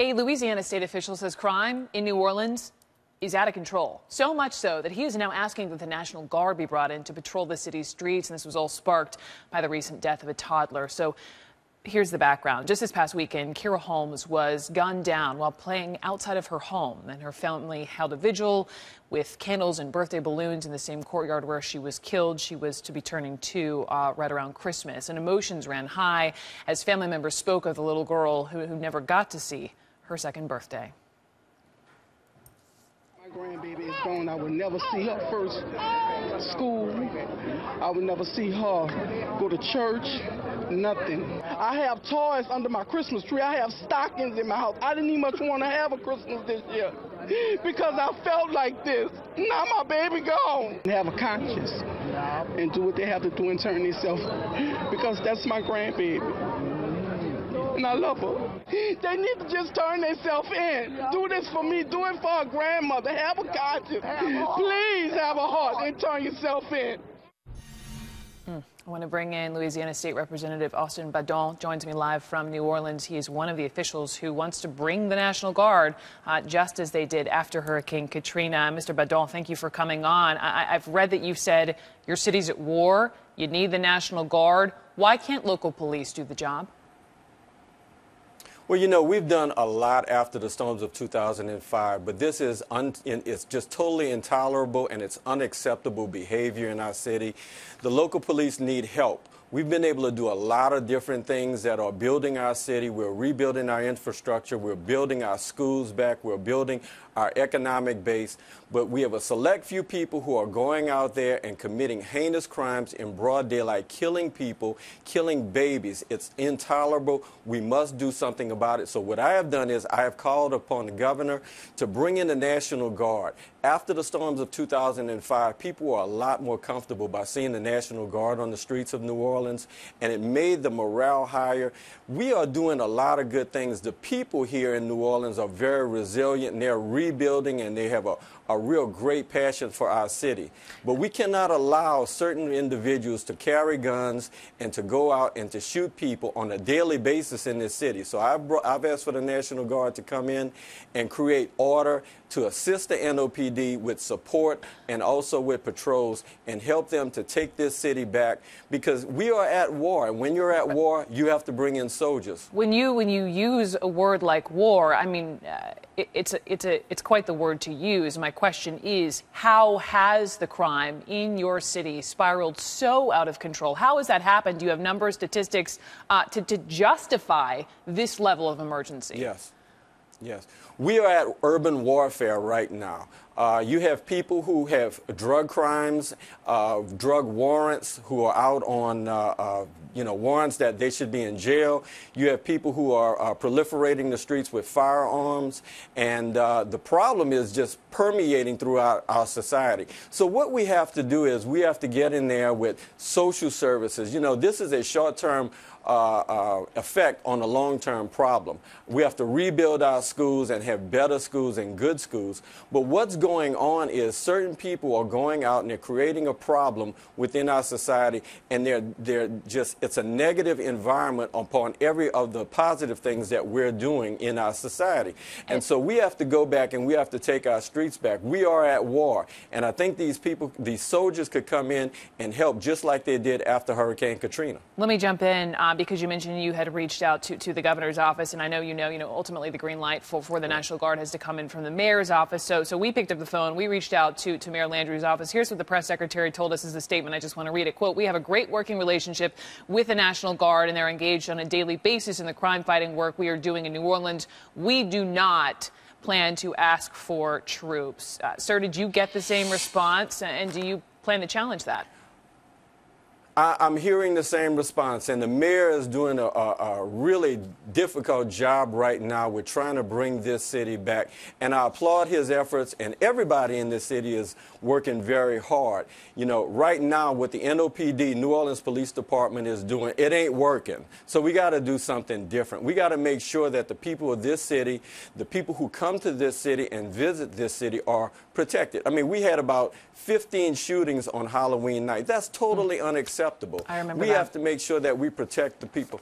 A Louisiana state official says crime in New Orleans is out of control. So much so that he is now asking that the National Guard be brought in to patrol the city's streets. And this was all sparked by the recent death of a toddler. So here's the background. Just this past weekend, Kira Holmes was gunned down while playing outside of her home. And her family held a vigil with candles and birthday balloons in the same courtyard where she was killed. She was to be turning 2 right around Christmas. And emotions ran high as family members spoke of the little girl who never got to see her second birthday. My grandbaby is gone. I will never see her first school. I will never see her go to church. Nothing. I have toys under my Christmas tree. I have stockings in my house. I didn't even much want to have a Christmas this year because I felt like this. Now my baby gone. They have a conscience and do what they have to do and turn themselves because that's my grandbaby. And I love her. They need to just turn themselves in. Do this for me. Do it for a grandmother. Have a conscience. Please have a heart and turn yourself in. I want to bring in Louisiana State Representative Austin Badon. Joins me live from New Orleans. He is one of the officials who wants to bring the National Guard just as they did after Hurricane Katrina. Mr. Badon, thank you for coming on. I've read that you said your city's at war. You need the National Guard. Why can't local police do the job? Well, you know, we've done a lot after the storms of 2005, but this is it's just totally intolerable and it's unacceptable behavior in our city. The local police need help. We've been able to do a lot of different things that are building our city. We're rebuilding our infrastructure. We're building our schools back. We're building our economic base. But we have a select few people who are going out there and committing heinous crimes in broad daylight, killing people, killing babies. It's intolerable. We must do something about it. So what I have done is I have called upon the governor to bring in the National Guard. After the storms of 2005, people were a lot more comfortable by seeing the National Guard on the streets of New Orleans, and it made the morale higher. We are doing a lot of good things. The people here in New Orleans are very resilient, and they're rebuilding, and they have a real great passion for our city. But we cannot allow certain individuals to carry guns and to go out and to shoot people on a daily basis in this city. So I've asked for the National Guard to come in and create order to assist the NOPD with support and also with patrols and help them to take this city back, because we are at war. And when you're at war, you have to bring in soldiers. When you use a word like war, I mean, it's quite the word to use. My question is, how has the crime in your city spiraled so out of control? How has that happened? Do you have numbers, statistics to justify this level of emergency? Yes. Yes. We are at urban warfare right now. You have people who have drug crimes, drug warrants, who are out on, warrants that they should be in jail. You have people who are proliferating the streets with firearms. And the problem is just permeating throughout our society. So what we have to do is we have to get in there with social services. You know, this is a short-term effect on a long-term problem. We have to rebuild our schools and have better schools and good schools. But what's going on is certain people are going out and they're creating a problem within our society, and it's a negative environment upon every of the positive things that we're doing in our society. And so we have to go back and we have to take our streets back. We are at war, and I think these soldiers could come in and help just like they did after Hurricane Katrina. Let me jump in because you mentioned you had reached out to the governor's office, and I know ultimately the green light for the National Guard has to come in from the mayor's office. So we picked up the phone. We reached out to Mayor Landrieu's office. Here's what the press secretary told us as a statement. I just want to read it. Quote, "We have a great working relationship with the National Guard, and they're engaged on a daily basis in the crime-fighting work we are doing in New Orleans. We do not plan to ask for troops." Sir, did you get the same response, and do you plan to challenge that? I'm hearing the same response, and the mayor is doing a really difficult job right now with trying to bring this city back. And I applaud his efforts, and everybody in this city is working very hard. You know, right now what the NOPD, New Orleans Police Department, is doing, it ain't working. So we got to do something different. We got to make sure that the people of this city, the people who come to this city and visit this city, are protected. I mean, we had about 15 shootings on Halloween night. That's totally unacceptable. unacceptable. I remember we that. have to make sure that we protect the people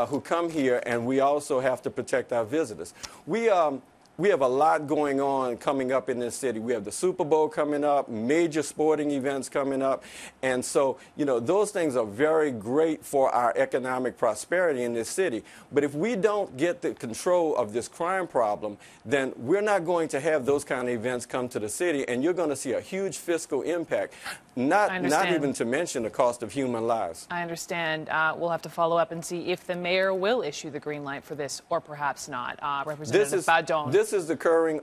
who come here, and we also have to protect our visitors. We have a lot going on coming up in this city. We have the Super Bowl coming up, major sporting events coming up. And so, you know, those things are very great for our economic prosperity in this city. But if we don't get the control of this crime problem, then we're not going to have those kind of events come to the city, and you're going to see a huge fiscal impact, not even to mention the cost of human lives. I understand. We'll have to follow up and see if the mayor will issue the green light for this or perhaps not. Representative Badon. This is occurring.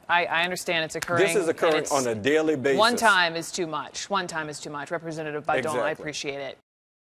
I understand it's occurring. This is occurring on a daily basis. One time is too much. One time is too much. Representative Badon, Exactly. I appreciate it.